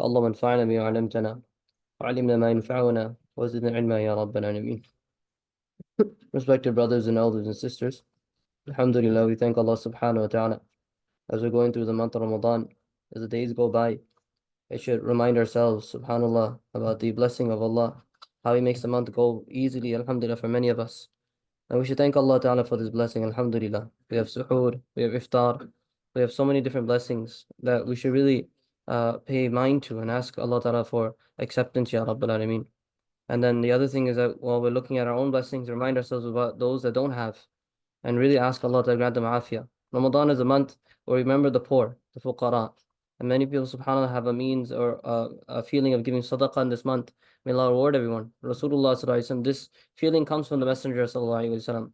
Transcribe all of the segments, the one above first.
اللهم انفعنا بما علمتنا وعلمنا ما ينفعنا وزدنا علما يا رب العالمين. Respected brothers and elders and sisters, Alhamdulillah, we thank Allah subhanahu wa ta'ala as we're going through the month of Ramadan. As the days go by, we should remind ourselves, subhanallah, about the blessing of Allah, how He makes the month go easily, alhamdulillah, for many of us. And we should thank Allah ta'ala for this blessing, alhamdulillah. We have suhoor, we have iftar, we have so many different blessings that we should really pay mind to and ask Allah ta'ala for acceptance, ya Rabbil Alameen. And then the other thing is that while we're looking at our own blessings, remind ourselves about those that don't have and really ask Allah to grant them afiyah. Ramadan is a month where we remember the poor, the fuqara. And many people, subhanAllah, have a means or a feeling of giving sadaqah in this month. May Allah reward everyone. Rasulullah sallallahu alaihi wasallam, this feeling comes from the Messenger sallallahu alaihi wasallam.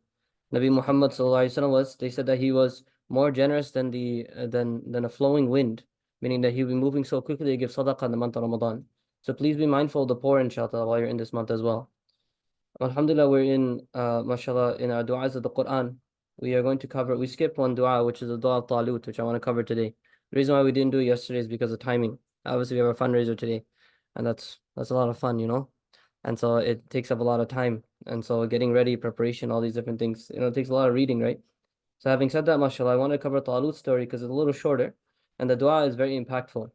Nabi Muhammad sallallahu alaihi wasallam they said that he was more generous than than a flowing wind, meaning that he would be moving so quickly to give sadaqah in the month of Ramadan. So please be mindful of the poor, inshallah, while you're in this month as well. Alhamdulillah, we're in, mashallah, in our du'as of the Quran. We skipped one dua, which is the dua of Talut, which I want to cover today. The reason why we didn't do it yesterday is because of timing. Obviously, we have a fundraiser today, and that's a lot of fun, And so it takes up a lot of time. And so getting ready, preparation, all these different things, it takes a lot of reading, right? So having said that, mashallah, I want to cover Talut's story because it's a little shorter, and the dua is very impactful.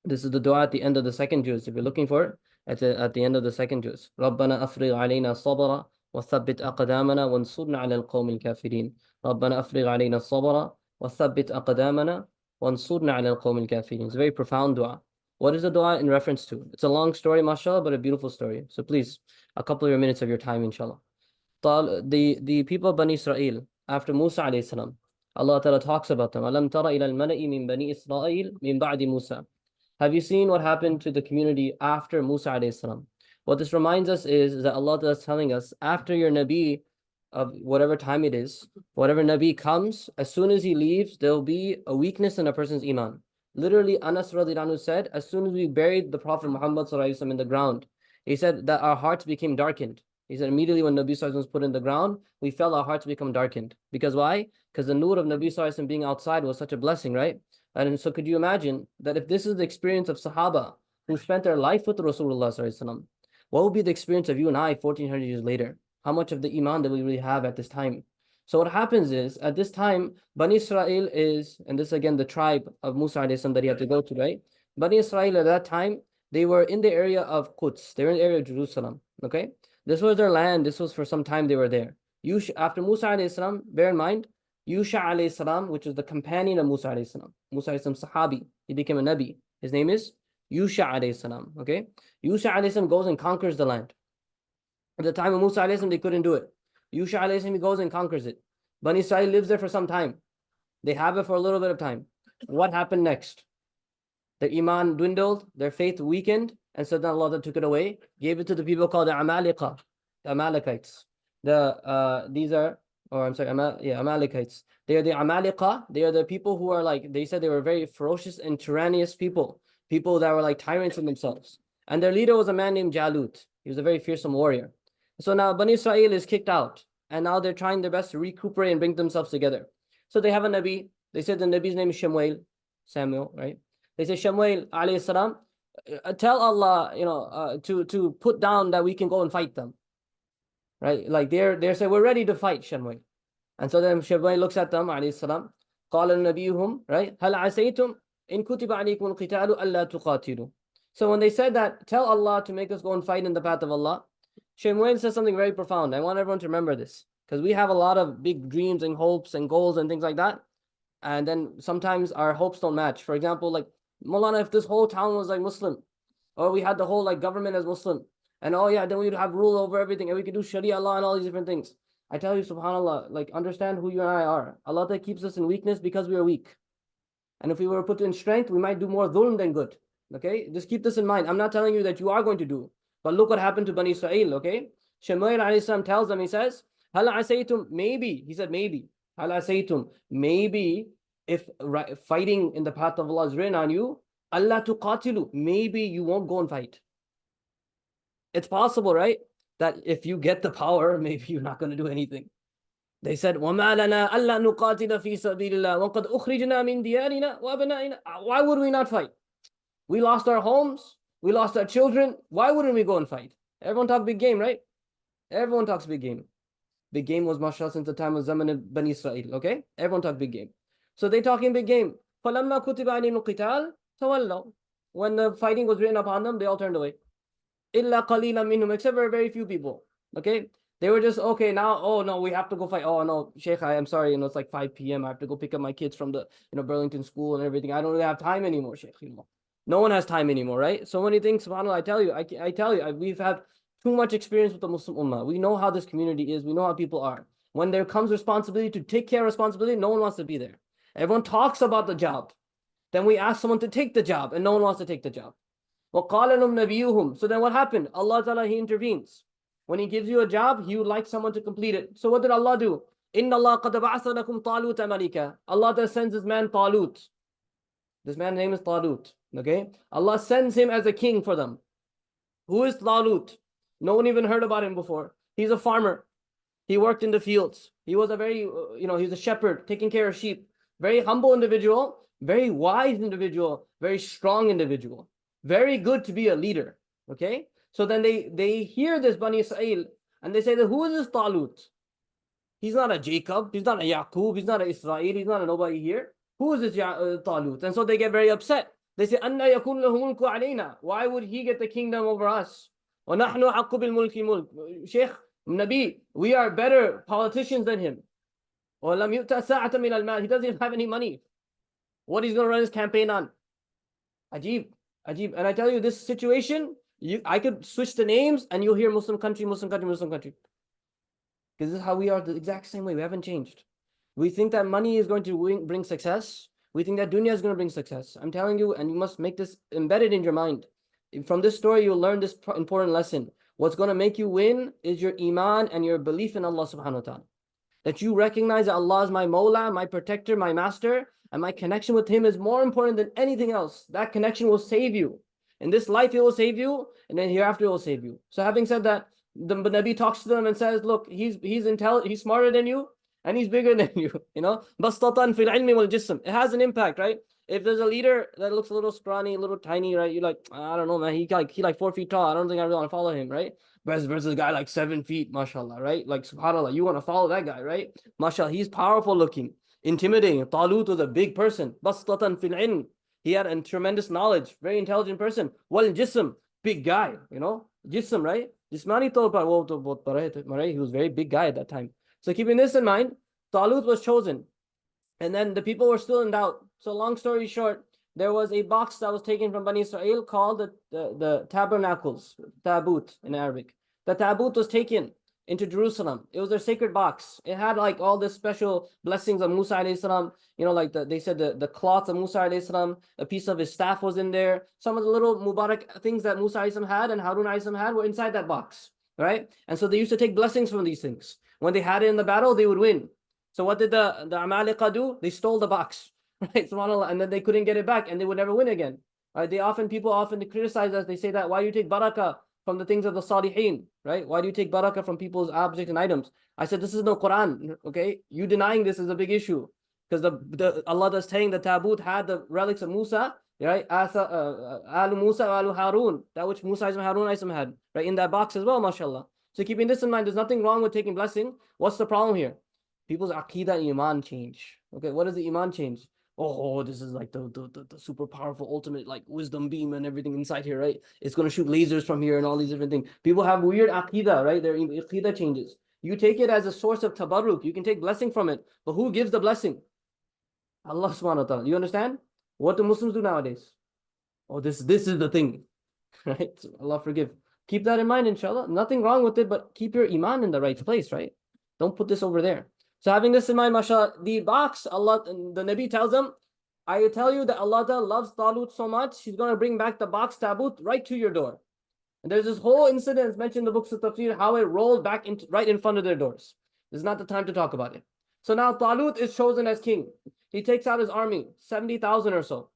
This is the dua at the end of the second juz. If you're looking for it, at the end of the second juz. رَبَّنَا أَفْرِغْ عَلَيْنَا الصَّبْرَ وَثَبِّتْ أَقْدَامَنَا وَانصُرْنَا عَلَى الْقَوْمِ الْكَافِرِينَ رَبَّنَا أَفْرِغْ عَلَيْنَا الصَّبْرَ وَثَبِّتْ أَقْدَامَنَا وَانصُرْنَا عَلَى الْقَوْمِ الْكَافِرِينَ. It's a very profound dua. What is the dua in reference to? It's a long story, mashallah, but a beautiful story. So please, a couple of your minutes of your time, inshallah. The people of Bani Israel, after Musa alayhi salam, Allah Ta'ala talks about them. أَلَمْ تَرَ إِلَى الْمَلَئِ مِنْ بَنِي إِسْرَائِيلَ مِنْ بَعْدِ مُوسَى. Have you seen what happened to the community after Musa alayhi salam? What this reminds us is that Allah is telling us, after your Nabi, of whatever time it is, whatever Nabi comes, as soon as he leaves, there will be a weakness in a person's iman. Literally, Anas radiallahu anhu said, as soon as we buried the Prophet Muhammad sallallahu alaihi wasallam in the ground, he said that our hearts became darkened. He said immediately when Nabi sallallahu alaihi wasallam was put in the ground, we felt our hearts become darkened. Because why? Because the nur of Nabi sallallahu alaihi wasallam being outside was such a blessing, right? And so could you imagine that if this is the experience of Sahaba who spent their life with Rasulullah sallallahu alaihi wasallam, what would be the experience of you and I 1400 years later? How much of the iman that we really have at this time? So what happens is, at this time, Bani Israel is, and this again, the tribe of Musa alayhi salam that he had to go to, right? Bani Israel at that time, they were in the area of Quds. They were in the area of Jerusalem, okay? This was their land. This was for some time they were there. After Musa alayhi salam, bear in mind, Yusha alayhi salam, which is the companion of Musa alayhi salam. Musa alayhi salam, Sahabi. He became a Nabi. His name is Yusha alayhi salam, okay? Yusha alayhi salam goes and conquers the land. At the time of Musa alayhi salam, they couldn't do it. Yusha alayhi salam, he goes and conquers it. Bani Israel lives there for some time. They have it for a little bit of time. What happened next? Their iman dwindled, their faith weakened, and so then Allah took it away, gave it to the people called the Amalekites. The Amalekites. Amalekites. They are the Amalekah. They are the people who are they said they were very ferocious and tyrannous people. People that were like tyrants in themselves. And their leader was a man named Talut. He was a very fearsome warrior. So now Bani Israel is kicked out. And now they're trying their best to recuperate and bring themselves together. So they have a Nabi. They said the Nabi's name is Samuel, right? They say, Samuel alayhi salam, tell Allah, to put down that we can go and fight them. Right? Like they're saying, we're ready to fight, Samuel. And so then Samuel looks at them, alayhi salam, قال نبيهم, right? هل عسيتم إن كتب عليكم القتال ألا تقاتلوا. So when they said that, tell Allah to make us go and fight in the path of Allah, Shemuel says something very profound. I want everyone to remember this because we have a lot of big dreams and hopes and goals and things like that. And then sometimes our hopes don't match. For example, like, Maulana, if this whole town was like Muslim, or we had the whole like government as Muslim, and oh yeah, then we'd have rule over everything and we could do Sharia law and all these different things. I tell you, subhanAllah, like understand who you and I are. Allah that keeps us in weakness because we are weak. And if we were put in strength, we might do more dhulm than good. Okay, just keep this in mind. I'm not telling you that you are going to do, but look what happened to Bani Israel. Okay, Shemuel alayhi salam tells them, he says, Hal asaytum, maybe, he said maybe, Hal asaytum, maybe if fighting in the path of Allah is written on you, Allah tuqatilu, maybe you won't go and fight. It's possible, right? That if you get the power, maybe you're not going to do anything. They said, وَمَا لَنَا أَلَّا نُقَاتِلَ فِي سَبِيلِ اللَّهِ وَقَدْ أُخْرِجْنَا مِنْ دِيَارِنَا وَأَبْنَائِنَا. Why would we not fight? We lost our homes. We lost our children. Why wouldn't we go and fight? Everyone talks big game, right? Everyone talks big game. Big game was mashallah since the time of Zaman of Bani Israel. Okay? Everyone talks big game. So they talking big game. فَلَمَّا كُتِبَ عَلَيْهِمُ الْقِتَالُ تَوَلَّوْا. When the fighting was written upon them, they all turned away. إِلَّا قَلِيلًا مِنْهُمْ, except for very few people. Okay? They were just, okay, now, oh no, we have to go fight. Oh no, Sheikh, I'm sorry, it's like 5 p.m. I have to go pick up my kids from the, Burlington school and everything. I don't really have time anymore, Sheikh. No one has time anymore, right? So many things, subhanAllah, I tell you, we've had too much experience with the Muslim Ummah. We know how this community is. We know how people are. When there comes responsibility to take care of responsibility, no one wants to be there. Everyone talks about the job. Then we ask someone to take the job, and no one wants to take the job. وَقَالَ لَهُمْ نَبِيُّهُم. So then what happened? Allah Ta'ala, He intervenes. When He gives you a job, He would like someone to complete it. So what did Allah do? إِنَّ اللَّهَ قَدْ بَعَثَ لَكُمْ طَالُوتَ مَلِكًا. Allah Ta'ala sends His man Talut. This man's name is Talut. Okay? Allah sends him as a king for them. Who is Talut? No one even heard about him before. He's a farmer. He worked in the fields. He was a very, he's a shepherd, taking care of sheep. Very humble individual, very wise individual, very strong individual. Very good to be a leader. Okay? So then they hear this Bani Israel and they say that who is this Talut? He's not a Jacob, he's not a Yaqub, he's not an Israel, he's not a nobody here. Who is this Talut? And so they get very upset. They say, أَنَّ يَكُنْ لَهُ مُلْكُ عَلَيْنَا. Why would he get the kingdom over us? وَنَحْنُ حَقُّ بِالْمُلْكِ مُلْكِ. Sheikh, Nabi, we are better politicians than him. وَلَمْ يُؤْتَ سَاعَةً مِنَ الْمَالِ. He doesn't even have any money. What he's going to run his campaign on? Ajib. And I tell you, this situation, I could switch the names and you'll hear Muslim country, Muslim country, Muslim country. Because this is how we are, the exact same way. We haven't changed. We think that money is going to bring success. We think that dunya is going to bring success. I'm telling you, and you must make this embedded in your mind. From this story, you'll learn this important lesson. What's going to make you win is your iman and your belief in Allah subhanahu wa ta'ala. That you recognize that Allah is my Mawla, my protector, my master, and my connection with Him is more important than anything else. That connection will save you. In this life, it will save you, and then hereafter, it will save you. So having said that, the Nabi talks to them and says, look, he's intelligent, he's smarter than you, and he's bigger than you, Bastatan fil ilmi wal jism. It has an impact, right? If there's a leader that looks a little scrawny, a little tiny, right? You're like, I don't know, man. He like 4 feet tall. I don't think I really want to follow him, right? Versus a guy like 7 feet, mashallah, right? Like subhanallah, you want to follow that guy, right? Mashallah, he's powerful looking, intimidating. Talut was a big person. Bastatan fil ilm. He had a tremendous knowledge, very intelligent person. Wal jism, big guy, Jism, right? Jismani tawr, he was a very big guy at that time. So keeping this in mind, Talut was chosen. And then the people were still in doubt. So long story short, there was a box that was taken from Bani Israel called the tabernacles, tabut in Arabic. The tabut was taken into Jerusalem. It was their sacred box. It had like all the special blessings of Musa alayhi salam. Like they said the cloth of Musa alayhi salam, a piece of his staff was in there. Some of the little Mubarak things that Musa alayhi salam had and Harun alayhi salam had were inside that box, right? And so they used to take blessings from these things. When they had it in the battle, they would win. So what did the Amalika do? They stole the box, right? SubhanAllah, and then they couldn't get it back, and they would never win again. Right? People often criticize us. They say that, why do you take barakah from the things of the Salihin, right? Why do you take barakah from people's objects and items? I said, this is no Quran, okay? You denying this is a big issue, because Allah is saying the tabut had the relics of Musa, right? Alu Musa, Alu Harun, that which Musa and Harun had, right? In that box as well, mashallah. So keeping this in mind, there's nothing wrong with taking blessing. What's the problem here? People's aqidah and iman change. Okay, what does the iman change? Oh, this is like the super powerful ultimate like wisdom beam and everything inside here, right? It's going to shoot lasers from here and all these different things. People have weird aqidah, right? Their aqidah changes. You take it as a source of tabarruk. You can take blessing from it. But who gives the blessing? Allah subhanahu wa ta'ala. You understand? What do Muslims do nowadays? Oh, this is the thing. Right? So Allah forgive. Keep that in mind, inshallah. Nothing wrong with it, but keep your iman in the right place, right? Don't put this over there. So having this in mind, mashallah, the box, Allah, the Nabi tells them, I tell you that Allah loves Talut so much, He's going to bring back the box tabut right to your door. And there's this whole incident mentioned in the books of Tafsir, how it rolled back right in front of their doors. This is not the time to talk about it. So now Talut is chosen as king. He takes out his army, 70,000 or so.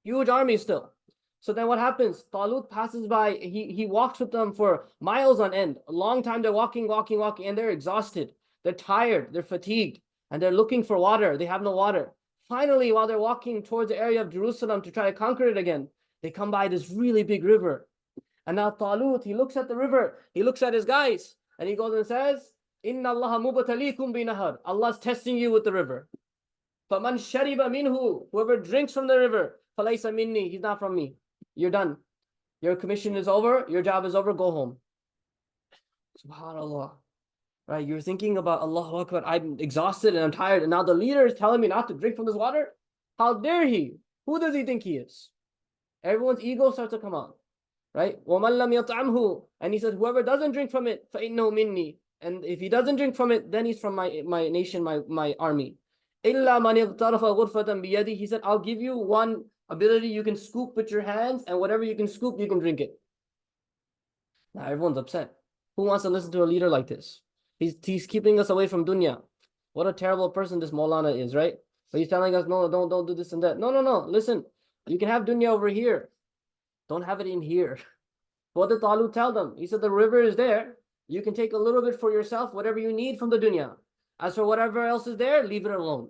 Huge army still. So then what happens? Talut passes by, he walks with them for miles on end. A long time they're walking, and they're exhausted. They're tired, they're fatigued, and they're looking for water. They have no water. Finally, while they're walking towards the area of Jerusalem to try to conquer it again, They come by this really big river. And now Talut, he looks at the river, he looks at his guys, and he goes and says, Inna Allah mubatalikum binahar. Allah's testing you with the river. فَمَنْ شَرِبَ مِنْهُ. Whoever drinks from the river, فَلَيْسَ مِنِّي. He's not from me. You're done. Your commission is over, your job is over, go home. SubhanAllah. Right? You're thinking about Allahu Akbar, I'm exhausted and I'm tired, and now the leader is telling me not to drink from this water? How dare he? Who does he think he is? Everyone's ego starts to come out. Right? وَمَنْ لَمْ يَطْعَمْهُ. And he says, whoever doesn't drink from it, فَإِنَّهُ مِنِّي. And if he doesn't drink from it, then he's from my nation, my army. إِلَّا مَنْ اغْتَرَفَ غُرْفَةً بِيَدِهِ. He said, I'll give you one ability you can scoop with your hands, and whatever you can scoop, you can drink it. Now everyone's upset. Who wants to listen to a leader like this? He's keeping us away from dunya. What a terrible person this Maulana is, right? But he's telling us, no, don't do this and that. No, listen. You can have dunya over here. Don't have it in here. What did Talut tell them? He said, the river is there. You can take a little bit for yourself, whatever you need from the dunya. As for whatever else is there, leave it alone.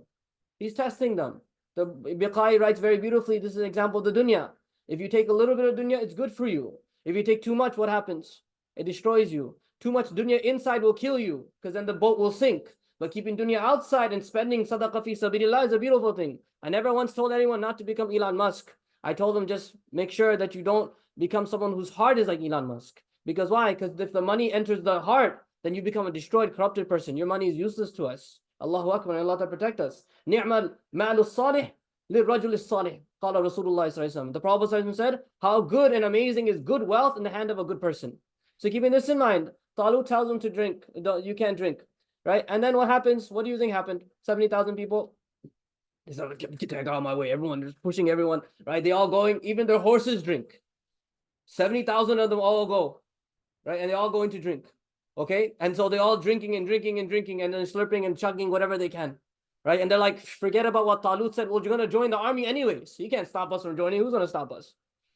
He's testing them. The Biqai writes very beautifully, this is an example of the dunya. If you take a little bit of dunya, it's good for you. If you take too much, what happens? It destroys you. Too much dunya inside will kill you, because then the boat will sink. But keeping dunya outside and spending sadaqah fi sabilillah is a beautiful thing. I never once told anyone not to become Elon Musk. I told them just make sure that you don't become someone whose heart is like Elon Musk. Because why? Because if the money enters the heart, then you become a destroyed, corrupted person. Your money is useless to us. Allahu Akbar, Allah to protect us. Ni'mal ma'lu salih lirrajul salih. Qala Rasulullah sallallahu alaihi wasallam. The Prophet said, how good and amazing is good wealth in the hand of a good person. So keeping this in mind, Talut tells him to drink. You can't drink. Right? And then what happens? What do you think happened? 70,000 people. They said, get out of my way. Everyone is pushing everyone. Right? They all going. Even their horses drink. 70,000 of them all go. Right? And they all going to drink. Okay? And so they all drinking and drinking and drinking and then slurping and chugging whatever they can. Right? And they're like, forget about what Talut said. Well, you're going to join the army anyways. You can't stop us from joining. Who's going to stop us?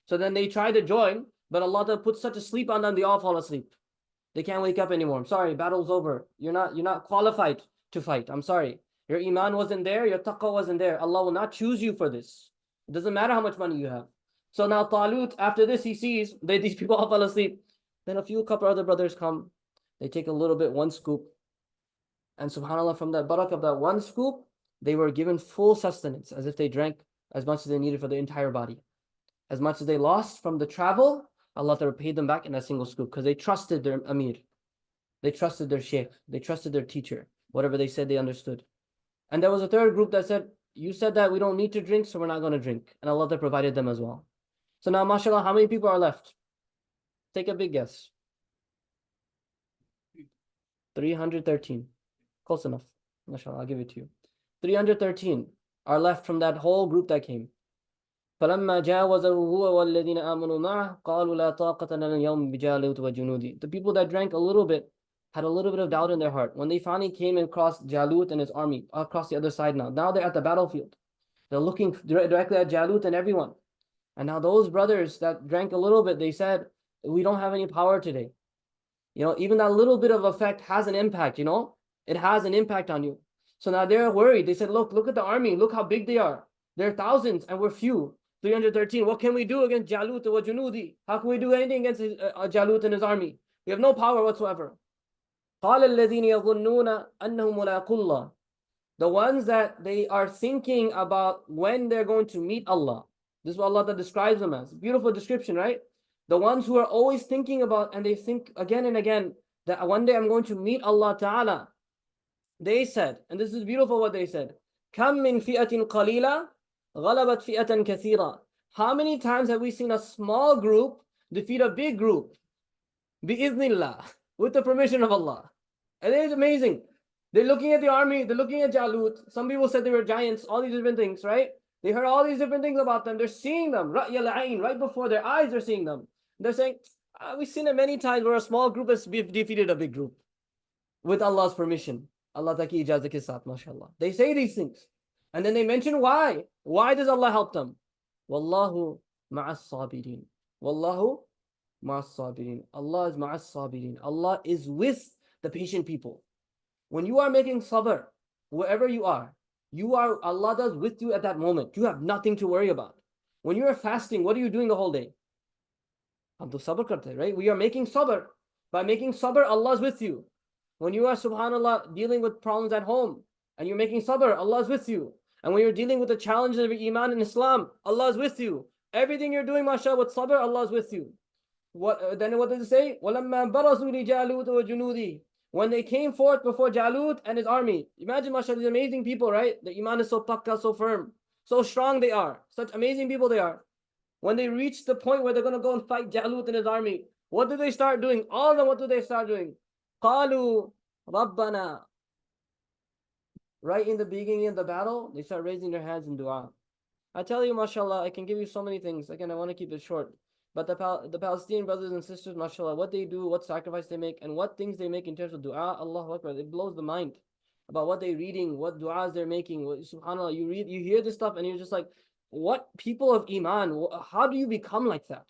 So then they try to join, but Allah puts such a sleep on them, they all fall asleep. They can't wake up anymore. I'm sorry, battle's over. You're not qualified to fight. I'm sorry. Your iman wasn't there, your taqwa wasn't there. Allah will not choose you for this. It doesn't matter how much money you have. So now Talut, after this, he sees these people all fall asleep. Then a couple other brothers come. They take a little bit, one scoop. And subhanAllah, from that barak of that one scoop, they were given full sustenance, as if they drank as much as they needed for their entire body. As much as they lost from the travel, Allah paid them back in a single scoop, because they trusted their Amir. They trusted their Sheikh. They trusted their teacher. Whatever they said, they understood. And there was a third group that said, you said that we don't need to drink, so we're not going to drink. And Allah provided them as well. So now, mashallah, how many people are left? Take a big guess. 313. Close enough. Mashallah, I'll give it to you. 313 are left from that whole group that came. فَلَمَّا جَاوَزَهُ هُوَ وَالَّذِينَ آمَنُوا مَعَهُ قَالُوا لَا طَاقَةَ لَنَا الْيَوْمَ بِجَالُوتَ وَجُنُودِهِ. The people that drank a little bit had a little bit of doubt in their heart. When they finally came and crossed Jalut and his army, across the other side now. Now they're at the battlefield. They're looking directly at Jalut and everyone. And now those brothers that drank a little bit, they said, we don't have any power today. Even that little bit of effect has an impact, It has an impact on you. So now they're worried. They said, look at the army. Look how big they are. They're thousands and we're few. 313. What can we do against Jalut wa Junudi? How can we do anything against Jalut and his army? We have no power whatsoever. قَالَ الَّذِينَ يَظُنُّونَ أَنَّهُمْ مُلَاقُو اللَّهِ. The ones that they are thinking about when they're going to meet Allah. This is what Allah describes them as. Beautiful description, right? The ones who are always thinking about, and they think again and again, that one day I'm going to meet Allah Ta'ala. They said, and this is beautiful what they said, كَم مِّن فِئَةٍ قَلِيلَةٍ غَلَبَتْ فِئَةً كَثِيرًا. How many times have we seen a small group defeat a big group? بِإِذْنِ with the permission of Allah. And it is amazing. They're looking at the army, they're looking at Jalut. Some people said they were giants, all these different things, right? They heard all these different things about them. They're seeing them, right before their eyes, they're seeing them. They're saying, we've seen it many times where a small group has defeated a big group with Allah's permission. Allah taki ijazah ke saath, mashallah. They say these things. And then they mention why. Why does Allah help them? Wallahu ma'as sabirin. Wallahu ma'as sabirin. Allah is ma'as sabirin. Allah is with the patient people. When you are making sabr, wherever you are, Allah does with you at that moment. You have nothing to worry about. When you are fasting, what are you doing the whole day? Hum to sabr karte, right? We are making sabr. By making sabr, Allah is with you. When you are, subhanAllah, dealing with problems at home and you're making sabr, Allah is with you. And when you're dealing with the challenges of your iman in Islam, Allah is with you. Everything you're doing, mashallah, with sabr, Allah is with you. Then what does it say? وَلَمَّا بَرَزُوا لِجَالُوتَ وَجُنُودِهِ. When they came forth before Jalut and his army. Imagine, mashallah, these amazing people, right? The iman is so pakka, so firm, so strong they are. Such amazing people they are. When they reach the point where they're going to go and fight Jalut and his army, what do they start doing? All of them, what do they start doing? قَالُوا رَبَّنَا. Right in the beginning of the battle, they start raising their hands in dua. I tell you, mashallah, I can give you so many things. Again, I want to keep it short. But the Palestinian brothers and sisters, mashallah, what they do, what sacrifice they make, and what things they make in terms of dua, Allahu Akbar, it blows the mind about what they're reading, what du'as they're making. SubhanAllah, you hear this stuff and you're just like, what people of iman, how do you become like that?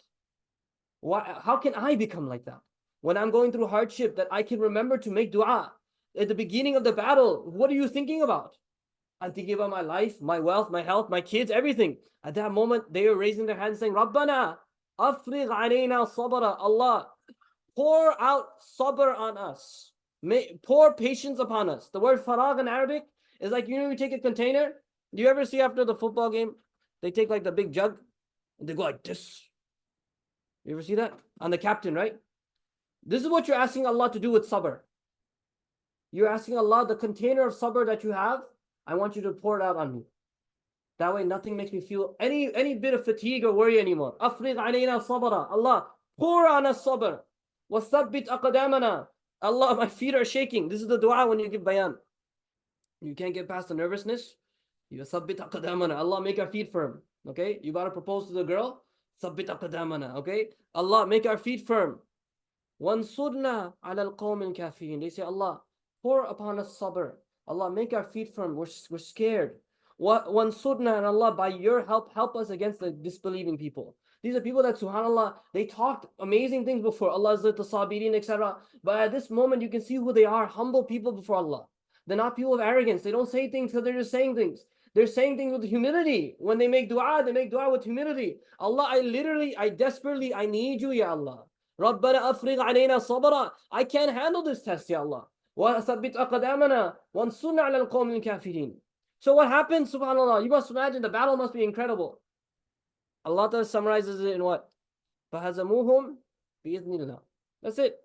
How can I become like that? When I'm going through hardship, that I can remember to make dua. At the beginning of the battle, what are you thinking about? I'm thinking about my life, my wealth, my health, my kids, everything. At that moment, they were raising their hands saying, Rabbana, afrigh alayna sabra. Allah, pour out sabr on us. Pour patience upon us. The word faragh in Arabic is like, you take a container. Do you ever see after the football game, they take like the big jug and they go like this? You ever see that? On the captain, right? This is what you're asking Allah to do with sabr. You're asking Allah, the container of sabr that you have, I want you to pour it out on me. That way nothing makes me feel any bit of fatigue or worry anymore. Afrigh alayna sabra. Allah, pour on us sabr. وَثَبِّتْ أَقْدَامَنَا. Allah, my feet are shaking. This is the dua when you give bayan. You can't get past the nervousness. You ثَبِّتْ أَقْدَامَنَا. Allah, make our feet firm. Okay? You got to propose to the girl. ثَبِّتْ أَقْدَامَنَا. Okay? Allah, make our feet firm. وَانْصُرْنَا عَلَى الْقَوْمِ الْكَافِرِينَ. They say, Allah, pour upon us sabr. Allah, make our feet firm. We're scared. وَانْصُرْنَا, and Allah, by your help us against the disbelieving people. These are people that, subhanAllah, they talked amazing things before Allah, sabirin, etc. But at this moment, you can see who they are, humble people before Allah. They're not people of arrogance. They don't say things because they're just saying things. They're saying things with humility. When they make dua with humility. Allah, I desperately, I need you, Ya Allah. رَبَّنَا أَفْرِغْ عَلَيْنَا صَبْرًا. I can't handle this test, Ya Allah. وَثَبِّتْ أَقْدَامَنَا وَانْصُرْنَا عَلَى الْقَوْمِ الْكَافِرِينَ. So what happens, subhanAllah? You must imagine the battle must be incredible. Allah Ta'ala summarizes it in what? فَهَزَمُوهُمْ بِإِذْنِ اللَّهِ. That's it.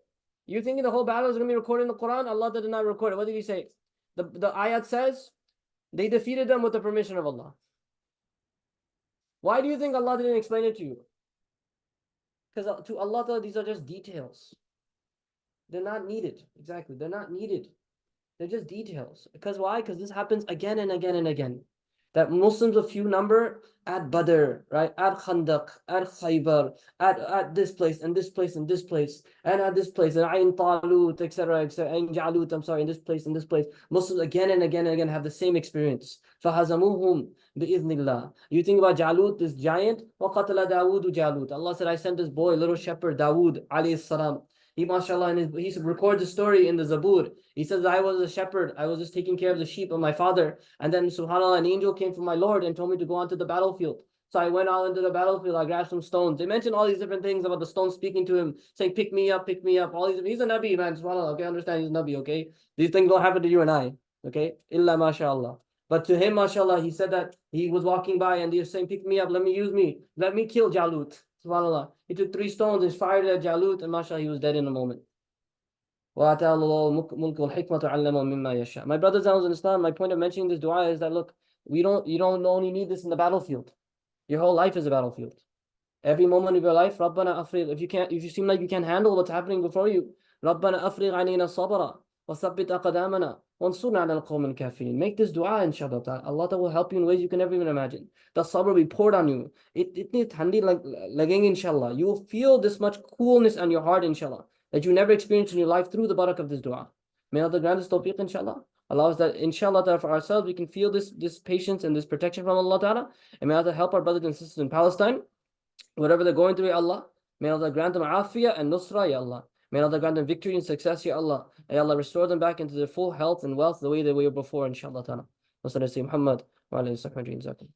You thinking the whole battle is going to be recorded in the Quran? Allah did not record it. What did He say? The ayat says, they defeated them with the permission of Allah. Why do you think Allah didn't explain it to you? Because to Allah Ta'ala, these are just details. They're not needed. Exactly. They're not needed. They're just details. Because why? Because this happens again and again and again. That Muslims of few number at Badr, right? At Khandaq, at Khaybar, at this place and this place and this place, and at this place, and Ain Talut, etc., and Jalut, I'm sorry, in this place and this place. Muslims again and again and again have the same experience. فَهَزَمُوهُمْ بِإِذْنِ اللَّهِ. You think about Jalut, this giant, وَقَتَلَ دَاوُودُ Jalut. Allah said, I sent this boy, little shepherd, Dawood, alayhi salam. He, mashallah, he records a story in the Zabur. He says, I was a shepherd. I was just taking care of the sheep of my father. And then, subhanAllah, an angel came from my Lord and told me to go onto the battlefield. So I went out into the battlefield. I grabbed some stones. They mentioned all these different things about the stones speaking to him, saying, pick me up, pick me up. All these. He's a Nabi, man, subhanAllah. Okay, understand, he's a Nabi, okay? These things don't happen to you and I, okay? Illa mashallah. But to him, mashallah, he said that he was walking by and they were saying, pick me up, let me kill Jalut. SubhanAllah. He took 3 stones and fired at Jalut, and mashallah, he was dead in a moment. My brothers and sisters in Islam, my point of mentioning this dua is that, look, you don't only need this in the battlefield. Your whole life is a battlefield. Every moment of your life, Rabbana afrigh. If you seem like you can't handle what's happening before you, Rabbana afrigh alayna sabra wa thabbit aqdamana wansurna ala al-qawm al-kafirin. Make this dua, inshallah. Allah will help you in ways you can never even imagine. The sabr will be poured on you. It needs thandi lagenge, inshallah. You will feel this much coolness on your heart, inshallah, that you never experienced in your life through the barakah of this dua. May Allah grant us tawfiq, inshallah. Allow us that, inshallah, for ourselves, we can feel this patience and this protection from Allah Ta'ala. And may Allah help our brothers and sisters in Palestine. Whatever they're going through, Ya Allah, may Allah grant them afiyah and nusra, Ya Allah. May Allah grant them victory and success, Ya Allah. May Allah restore them back into their full health and wealth the way they were before, inshallah ta'ala. Wa sallallahu alayhi wa sallam, Muhammad wa alayhi wa sallam.